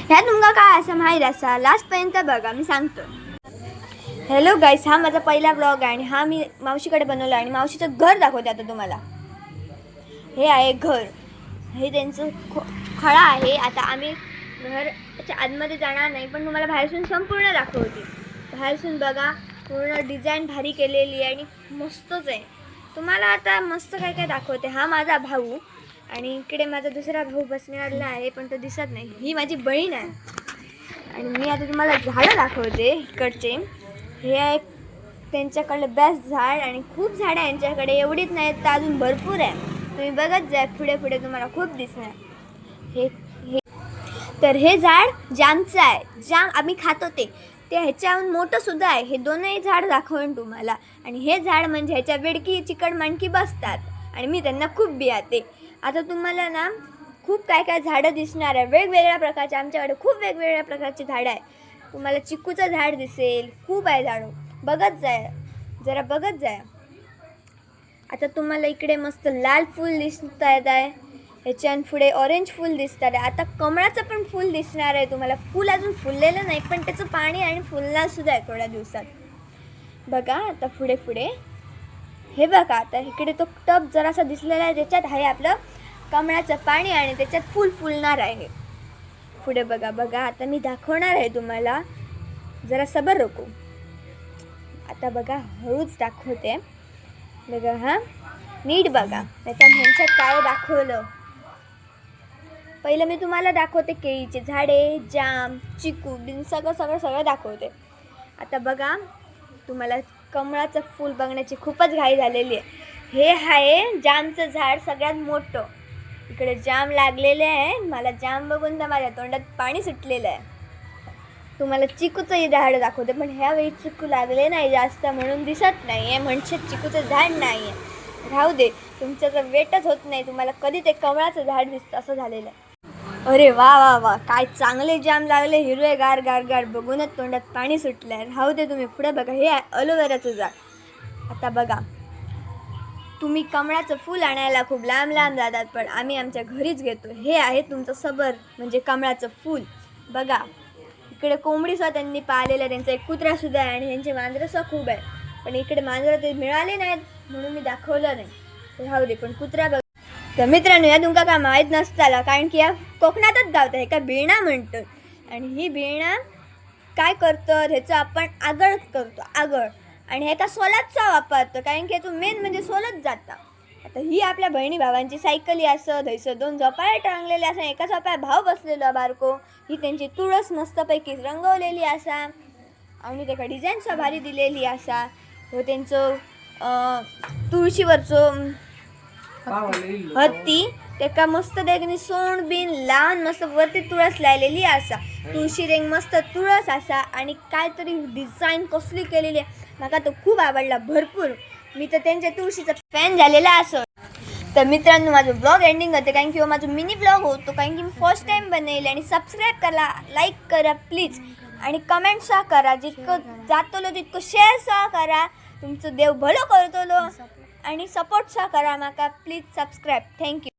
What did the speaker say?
ह्या तुमका काय असं माहीत असा लास्टपर्यंत बघा मी सांगतो. हॅलो गाईस, हा माझा पहिला ब्लॉग आहे आणि हा मी मावशीकडे बनवला आणि मावशीचं घर दाखवते आता तुम्हाला. हे आहे घर, हे त्यांचं खळा आहे. आता आम्ही घरच्या आतमध्ये जाणार नाही पण तुम्हाला बाहेरसून संपूर्ण दाखवते. बाहेरसून बघा, पूर्ण डिझाईन भारी केलेली आहे आणि मस्तच आहे. तुम्हाला आता मस्त काय काय दाखवते. हा माझा भाऊ आणि इकडे माझा दुसरा भाऊ बसण्याला आहे पण तो दिसत नाही. ही माझी बहीण आहे आणि मी आता तुम्हाला झाडं दाखवते इकडचे. हे आहे त्यांच्याकडलं बेस्ट झाड आणि खूप झाडं आहे यांच्याकडे, एवढीच नाहीत तर अजून भरपूर आहे. तुम्ही बघत जा, पुढे पुढे तुम्हाला खूप दिसणार. हे तर हे झाड जामचं आहे. जाम आम्ही खातो ते ह्याच्याहून मोठं सुद्धा आहे. हे दोनही झाड दाखवेन तुम्हाला. आणि हे झाड म्हणजे ह्याच्या बेडकी चिकट माणकी बसतात आणि मी त्यांना खूप बियाते. आता तुम्हाला ना खूप काय काय झाडं दिसणार आहे वेगवेगळ्या प्रकारचे. आमच्याकडे खूप वेगवेगळ्या प्रकारची झाडं आहे. तुम्हाला चिक्कूचं झाड दिसेल, खूप आहे झाडं. बघत जाय, जरा बघत जाय. आता तुम्हाला इकडे मस्त लाल फूल दिसत आहे, ह्याच्यान पुढे ऑरेंज फूल दिसतात आहे. आता कमळाचं पण फूल दिसणार आहे तुम्हाला. फूल अजून फुललेलं नाही पण त्याचं पाणी आणि फुलणार सुद्धा आहे थोड्या दिवसात. बघा आता पुढे पुढे हे बघा, आता इकडे तो टब जरासा दिसलेला आहे, त्याच्यात आहे आपलं कमळाचं पाणी आणि त्याच्यात फूल फुलणार आहे. पुढे बघा बघा, आता मी दाखवणार आहे तुम्हाला, जरा सबर रखो. आता बघा हळूच दाखवते बघा. हा नीट बघा, त्याच्या ह्यांच्यात काय दाखवलं. पहिलं मी तुम्हाला दाखवते केळीचे झाडे, जाम, चिकू बिन सगळं दाखवते. आता बघा, तुम्हाला कमळाचं फूल बघण्याची खूपच घाई झालेली आहे. हे आहे जामचं झाड, सगळ्यात मोठं. इकडे जाम लागलेले आहे. मला जाम बघून तर माझ्या तोंडात पाणी सुटलेलं आहे. तुम्हाला चिकूचंही झाड दाखवते पण ह्यावेळी चिकू लागले नाही जास्त म्हणून दिसत नाही आहे, म्हणजे चिकूचं झाड नाही आहे. राहू दे, तुमचं तर वेटच होत नाही, तुम्हाला कधी ते कमळाचं झाड दिसतं असं झालेलं आहे. अरे वा वा वा, काय चांगले जाम लागले, हिरवे गार गार गार, बघूनच तोंडात पाणी सुटलं आहे. राहू दे, तुम्ही पुढे बघा. हे आहे अलोवेराचं झाड. आता बघा, तुम्ही कमळाचं फूल आणायला खूप लांब लांब जातात पण आम्ही आमच्या घरीच घेतो. हे आहे तुमचं सबर म्हणजे कमळाचं फूल. बघा इकडे कोंबडीसुद्धा त्यांनी पाळलेलं आहे, त्यांचा एक कुत्रासुद्धा आहे आणि त्यांचे मांजरंसुद्धा खूप आहे. पण इकडे मांजरं ते मिळाले नाहीत म्हणून मी दाखवलं नाही. राहू दे, पण कुत्रा बघ. तर मित्रांनो, या तुमका काय माहीत नसताला, कारण की या कोकणातच गावतं. हे काय बिळणा म्हणतं आणि ही बिळणा काय करतं, ह्याचं आपण आगळ करतो, आगळ. आणि हे का सोलातचा वापरतं, कारण की ह्याचं मेन म्हणजे सोलत जातं. आता ही आपल्या बहिणी भावांची सायकली असं धैसं दोन झोपाळ्या टांगलेले असं, एका झोपाळ्या भाव बसलेला बारको. ही त्यांची तुळस मस्तपैकी रंगवलेली असा आणि त्याका डिझाईनसुद्धा भारी दिलेली असा. हो त्यांचं तुळशीवरचं हत्ती, त्याका मस्त देखणी सोंड बिन लहान मस्त वरती तुळस लायलेली असा. तुळशी रेंग मस्त तुळस असा आणि काहीतरी डिझाईन कसली केलेली आहे. मला तो खूप आवडला भरपूर. मी तर त्यांच्या तुळशीचा फॅन झालेला असं. तर मित्रांनो, माझं ब्लॉग एंडिंग होते कारण की माझं मिनी ब्लॉग होतो, कारण की मी फर्स्ट टाईम बनवले. आणि सबस्क्राईब करा, लाईक करा प्लीज आणि कमेंटसुद्धा करा. जितकं जातलो तितकं शेअरसुद्धा करा. तुमचं देव भलं करतलो आणि सपोर्टसुद्धा करा माका. Please subscribe. थँक्यू.